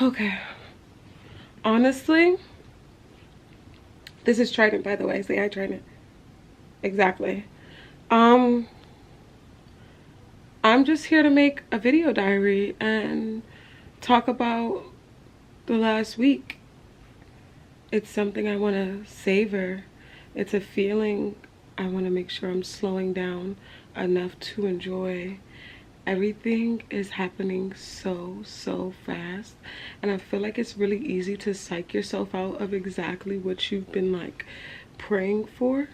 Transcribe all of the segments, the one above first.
Okay. Honestly, this is Trident, by the way. Say hi, Trident. Exactly. Um, I'm just here to make a video diary and talk about the last week. It's something I want to savor. It's a feeling I want to make sure I'm slowing down enough to enjoy. Everything is happening so fast, and I feel like it's really easy to psych yourself out of exactly what you've been like praying for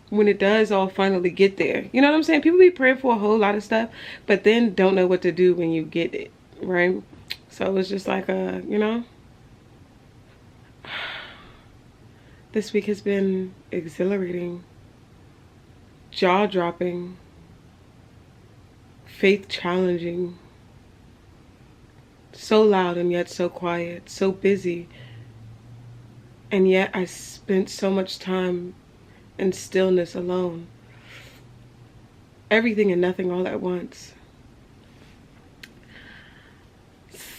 when it does all finally get there. You know what I'm saying? People be praying for a whole lot of stuff, but then don't know what to do when you get it, right? So it's just like this week has been exhilarating, jaw-dropping, faith challenging, so loud and yet so quiet, so busy, and yet I spent so much time in stillness alone. Everything and nothing all at once.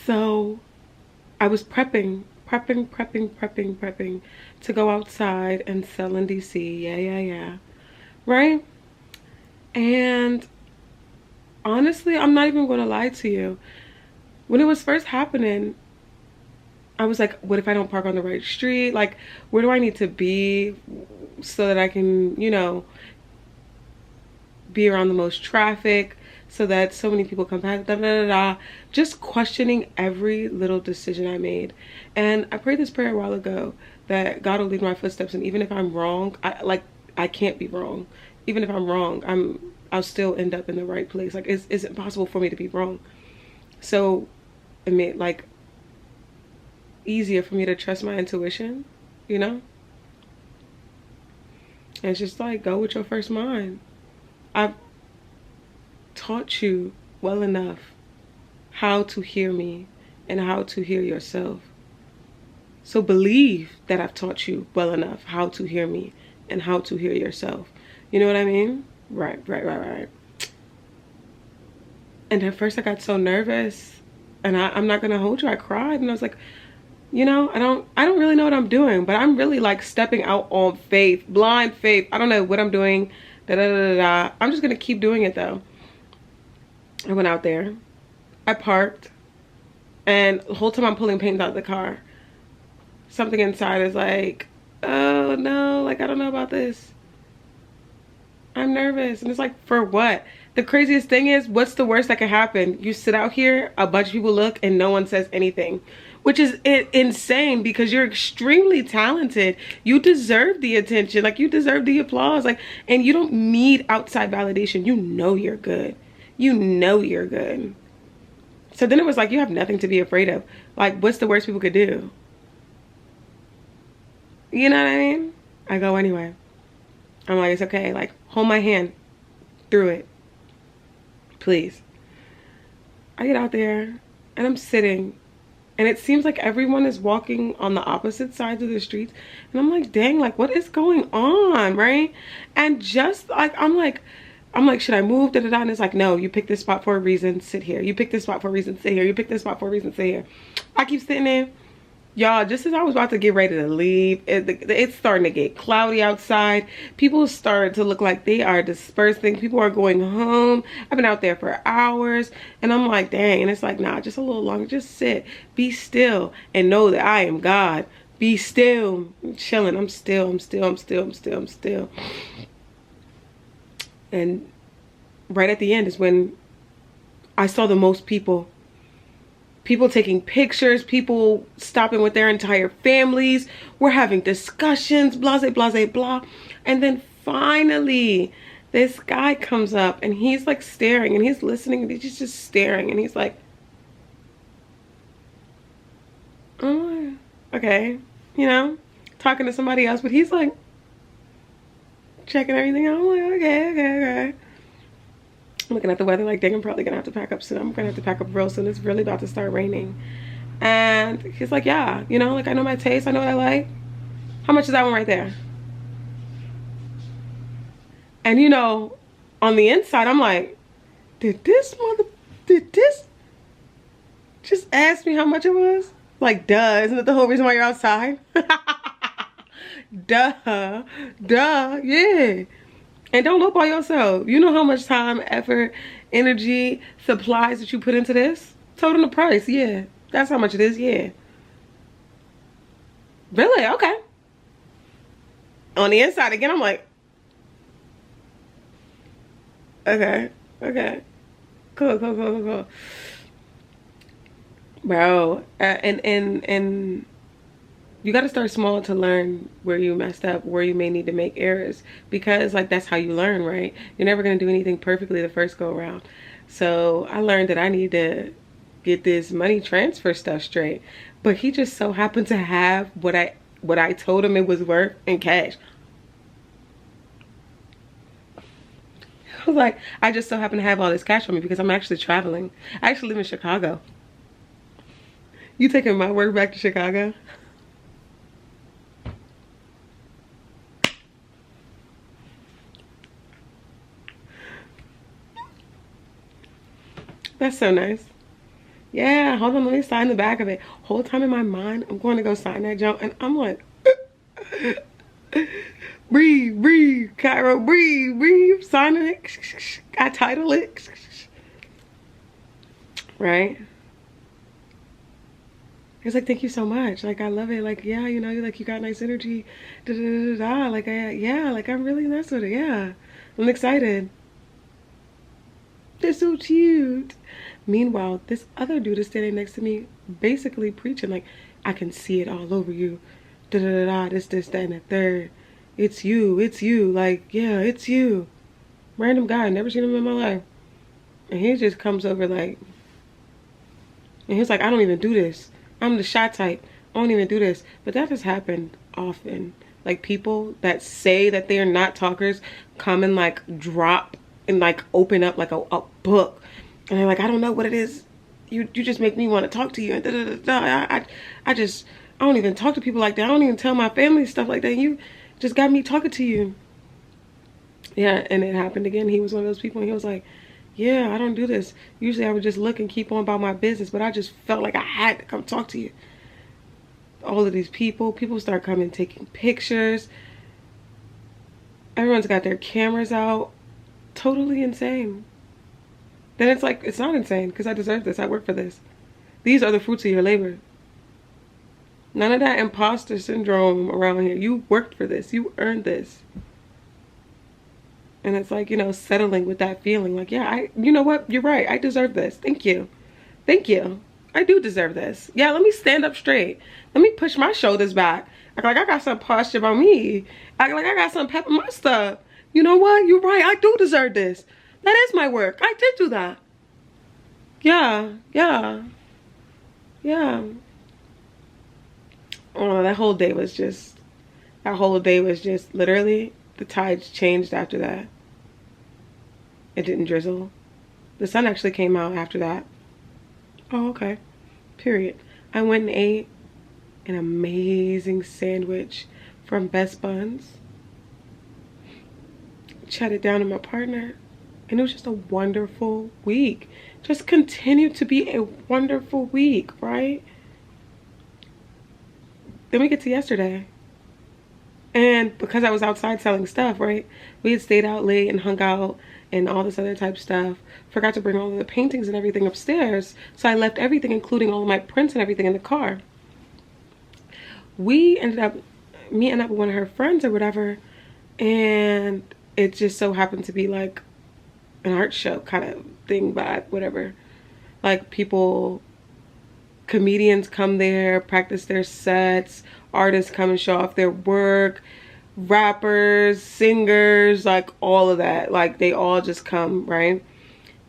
So I was prepping to go outside and sell in DC. Yeah. Right? And honestly, I'm not even going to lie to you. When it was first happening, I was like, what if I don't park on the right street? Like, where do I need to be so that I can, be around the most traffic so that so many people come past, just questioning every little decision I made. And I prayed this prayer a while ago that God will lead my footsteps, and even if I'm wrong, I can't be wrong. Even if I'm wrong, I'll still end up in the right place. Like, it's impossible for me to be wrong. So it made like easier for me to trust my intuition, and it's just like, go with your first mind. I've taught you well enough how to hear me and how to hear yourself. So believe that I've taught you well enough how to hear me and how to hear yourself. You know what I mean? Right. And at first I got so nervous, and I'm not gonna hold you, I cried, and I was like, I don't really know what I'm doing, but I'm really like stepping out on faith, blind faith. I don't know what I'm doing. I'm just gonna keep doing it though. I went out there, I parked, and the whole time I'm pulling paint out of the car, something inside is like, oh no, like, I don't know about this. I'm nervous. And it's like, for what? The craziest thing is, what's the worst that can happen? You sit out here, a bunch of people look, and no one says anything, which is insane because you're extremely talented. You deserve the attention. Like, you deserve the applause. Like, and you don't need outside validation. You know you're good. You know you're good. So then it was like, you have nothing to be afraid of. Like, what's the worst people could do? You know what I mean? I go anyway. I'm like, it's okay. Like, hold my hand through it, please. I get out there and I'm sitting, and it seems like everyone is walking on the opposite sides of the streets, and I'm like, dang, like, what is going on, right? And just like, I'm like, should I move? And it's like, no, you picked this spot for a reason, sit here. You picked this spot for a reason, sit here. You picked this spot for a reason, sit here. I keep sitting there. Y'all, just as I was about to get ready to leave, it's starting to get cloudy outside. People started to look like they are dispersing. People are going home. I've been out there for hours, and I'm like, dang. And it's like, nah, just a little longer. Just sit, be still, and know that I am God. Be still. I'm chilling. I'm still. And right at the end is when I saw the most people. People taking pictures, people stopping with their entire families. We're having discussions, blah. And then finally, this guy comes up and he's like staring and he's listening and he's just staring and he's like, oh, okay, talking to somebody else, but he's like checking everything out. I'm like, okay. Looking at the weather like, dang, I'm probably gonna have to pack up soon. I'm gonna have to pack up real soon. It's really about to start raining. And he's like, yeah, like, I know my taste, I know what I like. How much is that one right there? And on the inside, I'm like, did this Just ask me how much it was. Like, duh, isn't that the whole reason why you're outside? Duh, yeah. And don't look by yourself. You know how much time, effort, energy, supplies that you put into this? Told them the price, yeah. That's how much it is, yeah. Really? Okay. On the inside again, I'm like, okay. Cool. Bro, and you got to start small to learn where you messed up, where you may need to make errors, because like that's how you learn, right? You're never going to do anything perfectly the first go around. So I learned that I need to get this money transfer stuff straight, but he just so happened to have what I told him it was worth in cash. I was like, I just so happen to have all this cash on me because I'm actually traveling. I actually live in Chicago. You taking my work back to Chicago? That's so nice. Yeah, hold on, let me sign the back of it. Whole time in my mind, I'm going to go sign that junk, and I'm like, breathe, Cairo, breathe, signing it. I title it. Right? He's like, thank you so much. Like, I love it. Like, yeah, you know, like, you got nice energy. Like, yeah, like, I'm really nice with it. Yeah, I'm excited. They're so cute. Meanwhile, this other dude is standing next to me, basically preaching, like, I can see it all over you. This, that, and the third. It's you. Like, yeah, it's you. Random guy, never seen him in my life. And he just comes over like, and he's like, I don't even do this. I'm the shy type. I don't even do this. But that has happened often. Like, people that say that they are not talkers come and like drop and like open up like a book, and they're like, I don't know what it is, you just make me want to talk to you, and I don't even talk to people like that. I don't even tell my family stuff like that. You just got me talking to you. Yeah, and it happened again. He was one of those people, and he was like, yeah, I don't do this. Usually I would just look and keep on about my business, but I just felt like I had to come talk to you. All of these people start coming, taking pictures. Everyone's got their cameras out. Totally insane. Then it's like, it's not insane because I deserve this. I work for this. These are the fruits of your labor. None of that imposter syndrome around here. You worked for this. You earned this. And it's like, you know, settling with that feeling. Like, yeah, you know what? You're right. I deserve this. Thank you. I do deserve this. Yeah, let me stand up straight. Let me push my shoulders back. Act like I got some posture about me. Act like I got some pep in my stuff. You know what? You're right. I do deserve this. That is my work. I did do that. Yeah. Oh, that whole day was just literally, the tides changed after that. It didn't drizzle. The sun actually came out after that. Oh, okay. Period. I went and ate an amazing sandwich from Best Buns. Chatted down to my partner, and it was just a wonderful week. Just continued to be a wonderful week, right? Then we get to yesterday, and because I was outside selling stuff, right, we had stayed out late and hung out and all this other type stuff. Forgot to bring all of the paintings and everything upstairs, so I left everything, including all of my prints and everything, in the car. Me ended up with one of her friends or whatever, and it just so happened to be like an art show kind of thing, but whatever. Like, comedians come there, practice their sets, artists come and show off their work, rappers, singers, like all of that. Like, they all just come, right?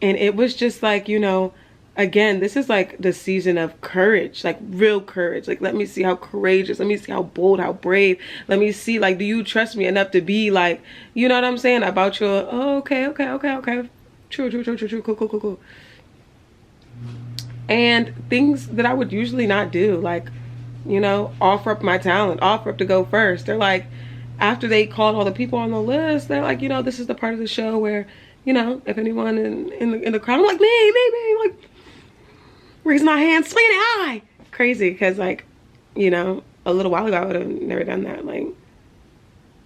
And it was just like, you know, again, this is like the season of courage, like real courage. Like, let me see how courageous, let me see how bold, how brave. Let me see, like, do you trust me enough to be like, you know what I'm saying? About your, oh, okay. True. Cool. And things that I would usually not do, like, you know, offer up my talent, offer up to go first. They're like, after they called all the people on the list, they're like, you know, this is the part of the show where, you know, if anyone in the crowd, I'm like, me, like, raising my hand, swinging it high. Crazy, because like, you know, a little while ago I would have never done that. Like,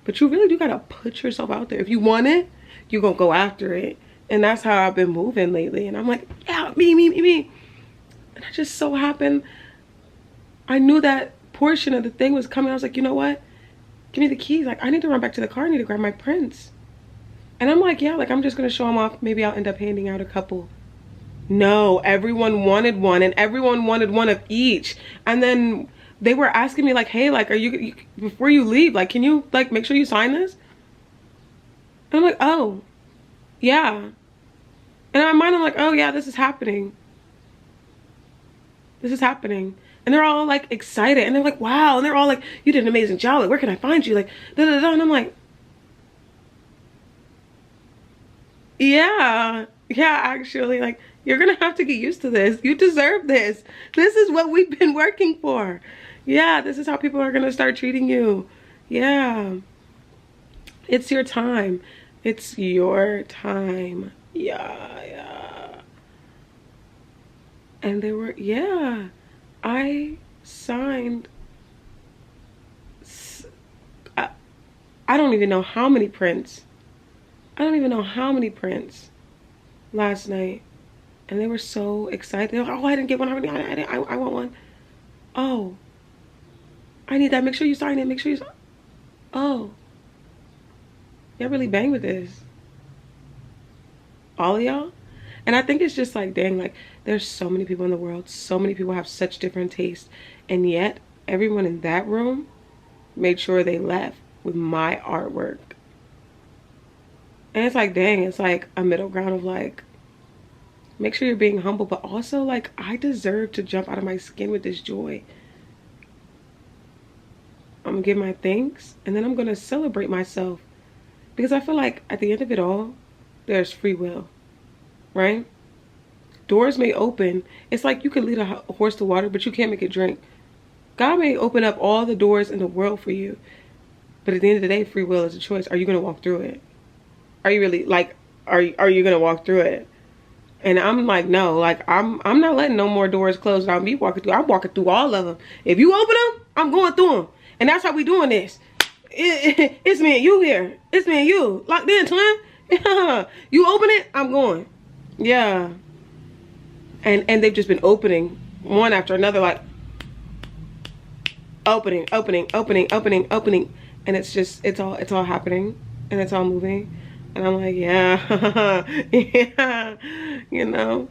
but you really do gotta put yourself out there. If you want it, you're gonna go after it. And that's how I've been moving lately. And I'm like, yeah, me. And I just so happened, I knew that portion of the thing was coming. I was like, you know what? Give me the keys. Like, I need to run back to the car. I need to grab my prints. And I'm like, yeah, like I'm just gonna show them off. Maybe I'll end up handing out a couple. No, everyone wanted one, and everyone wanted one of each. And then they were asking me like, hey, like, are you before you leave, like, can you like make sure you sign this? And I'm like, oh, yeah. And in my mind, I'm like, oh yeah, this is happening. This is happening. And they're all like excited, and they're like, wow. And they're all like, you did an amazing job. Like, where can I find you? Like, da da da. And I'm like, yeah, actually, like, you're gonna have to get used to this. You deserve this. This is what we've been working for. Yeah, this is how people are gonna start treating you. Yeah. It's your time. It's your time. Yeah. And they were, yeah. I signed, I don't even know how many prints. Last night. And they were so excited. They were like, oh, I didn't get one already. I want one. Oh, I need that. Make sure you sign it. Make sure you sign. Oh, y'all really bang with this. All of y'all. And I think it's just like, dang, like there's so many people in the world. So many people have such different tastes. And yet everyone in that room made sure they left with my artwork. And it's like, dang, it's like a middle ground of like, make sure you're being humble, but also like, I deserve to jump out of my skin with this joy. I'm gonna give my thanks, and then I'm gonna celebrate myself, because I feel like at the end of it all, there's free will, right? Doors may open. It's like you can lead a horse to water, but you can't make it drink. God may open up all the doors in the world for you, but at the end of the day, free will is a choice. Are you gonna walk through it? Are you really like, are you gonna walk through it? And I'm like, no, like I'm not letting no more doors close without me walking through. I'm walking through all of them. If you open them, I'm going through them. And that's how we doing this. It's me and you here. It's me and you. Locked in, twin. You open it, I'm going. Yeah. And they've just been opening one after another, like opening. And it's just, it's all happening, and it's all moving. And I'm like, yeah, yeah, you know,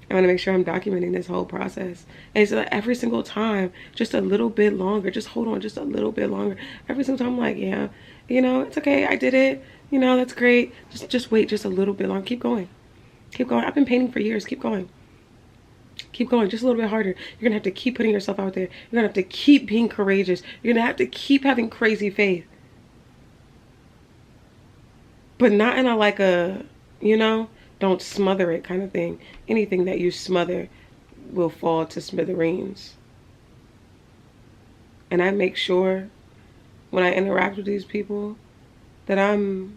I want to make sure I'm documenting this whole process. And so every single time, just a little bit longer, just hold on just a little bit longer. Every single time I'm like, yeah, you know, it's okay. I did it. You know, that's great. Just wait just a little bit longer. Keep going. Keep going. I've been painting for years. Keep going. Keep going just a little bit harder. You're going to have to keep putting yourself out there. You're going to have to keep being courageous. You're going to have to keep having crazy faith. But not in a like a, you know, don't smother it kind of thing. Anything that you smother will fall to smithereens. And I make sure when I interact with these people that I'm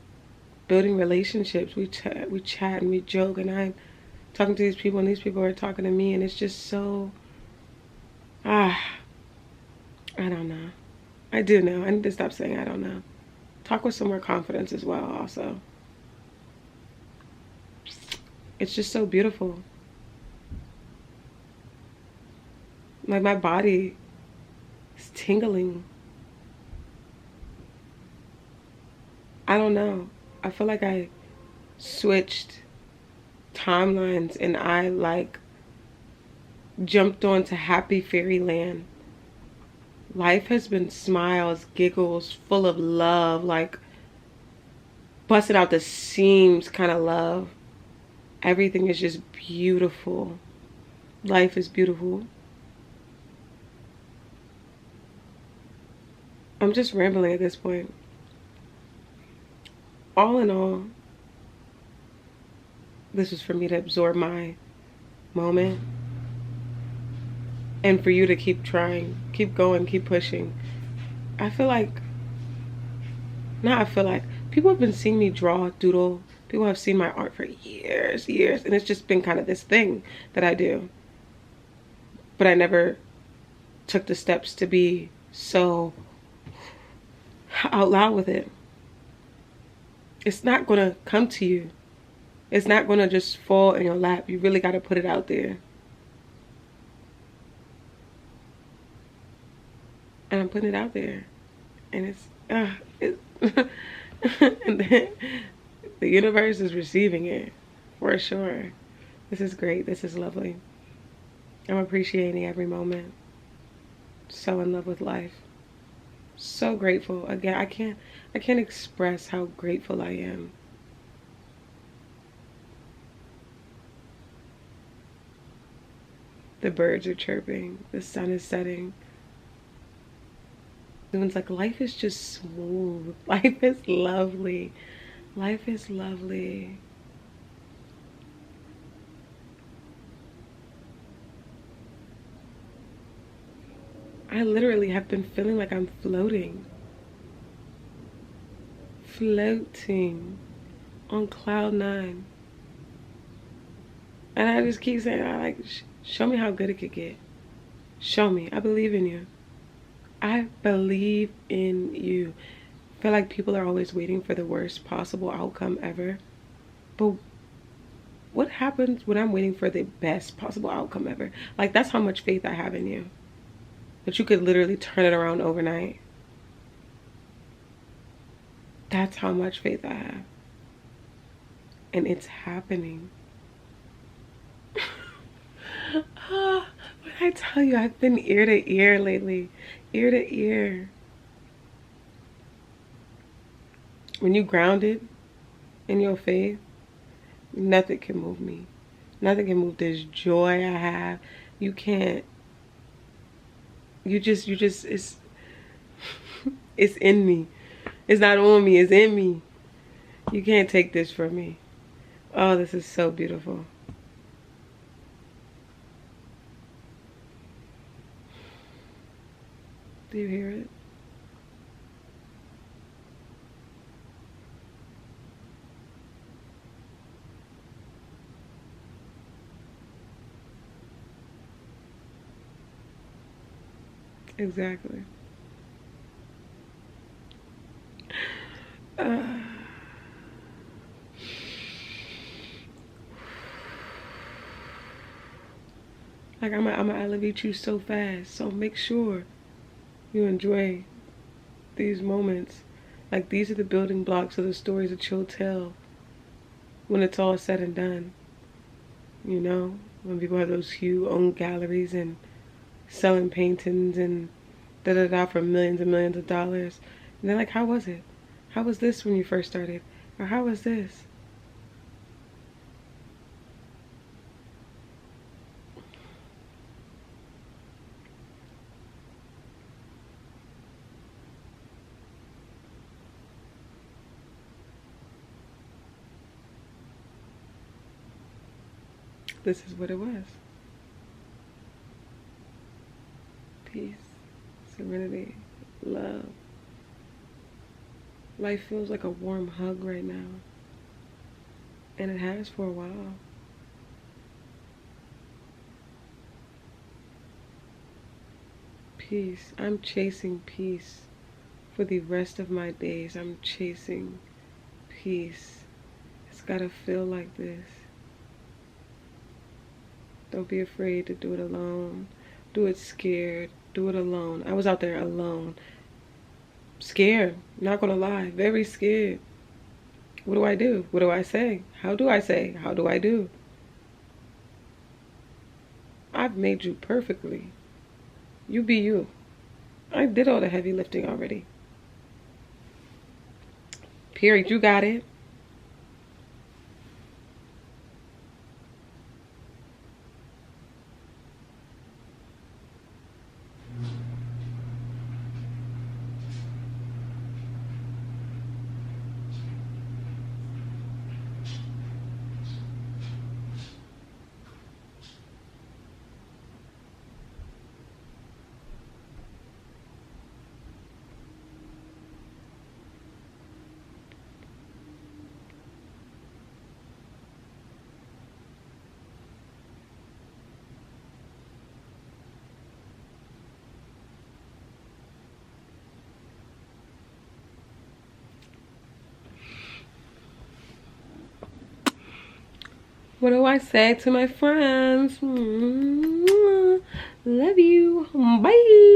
building relationships. We chat and we joke, and I'm talking to these people, and these people are talking to me, and it's just so, I don't know. I do know. I need to stop saying I don't know. Talk with some more confidence as well also. It's just so beautiful. Like my body is tingling. I don't know. I feel like I switched timelines, and I like jumped onto happy fairyland. Life has been smiles, giggles, full of love, like busted out the seams kind of love. Everything is just beautiful. Life is beautiful. I'm just rambling at this point. All in all, this was for me to absorb my moment. And for you to keep trying, keep going, keep pushing. I feel like, people have been seeing me draw, doodle. People have seen my art for years, and it's just been kind of this thing that I do. but I never took the steps to be so out loud with it. It's not gonna come to you. It's not gonna just fall in your lap. You really gotta put it out there. And I'm putting it out there. And and then the universe is receiving it, for sure. This is great. This is lovely. I'm appreciating every moment. So in love with life. So grateful. Again, I can't express how grateful I am. The birds are chirping. The sun is setting. It's like life is just smooth. Life is lovely. Life is lovely. I literally have been feeling like I'm floating. Floating on cloud 9. And I just keep saying, show me how good it could get. Show me. I believe in you. I believe in you. I feel like people are always waiting for the worst possible outcome ever. But what happens when I'm waiting for the best possible outcome ever? Like, that's how much faith I have in you. That you could literally turn it around overnight. That's how much faith I have. And it's happening. When I tell you, I've been ear to ear lately. Ear to ear. When you grounded in your faith, nothing can move me. Nothing can move this joy I have. You can't. You just, it's in me. It's not on me, it's in me. You can't take this from me. Oh, this is so beautiful. Do you hear it? Exactly. Like, I'm gonna elevate you so fast. So make sure you enjoy these moments. Like, these are the building blocks of the stories that you'll tell when it's all said and done. You know, when people have those huge own galleries and selling paintings and da-da-da for millions and millions of dollars. And they're like, how was it? How was this when you first started? Or how was this? This is what it was. Peace, serenity, love. Life feels like a warm hug right now. And it has for a while. Peace. I'm chasing peace for the rest of my days. I'm chasing peace. It's gotta feel like this. Don't be afraid to do it alone. Do it scared. Do it alone. I was out there alone. Scared. Not gonna lie. Very scared. What do I do? What do I say? How do I say? How do I do? I've made you perfectly. You be you. I did all the heavy lifting already. Period. You got it. What do I say to my friends? Love you. Bye.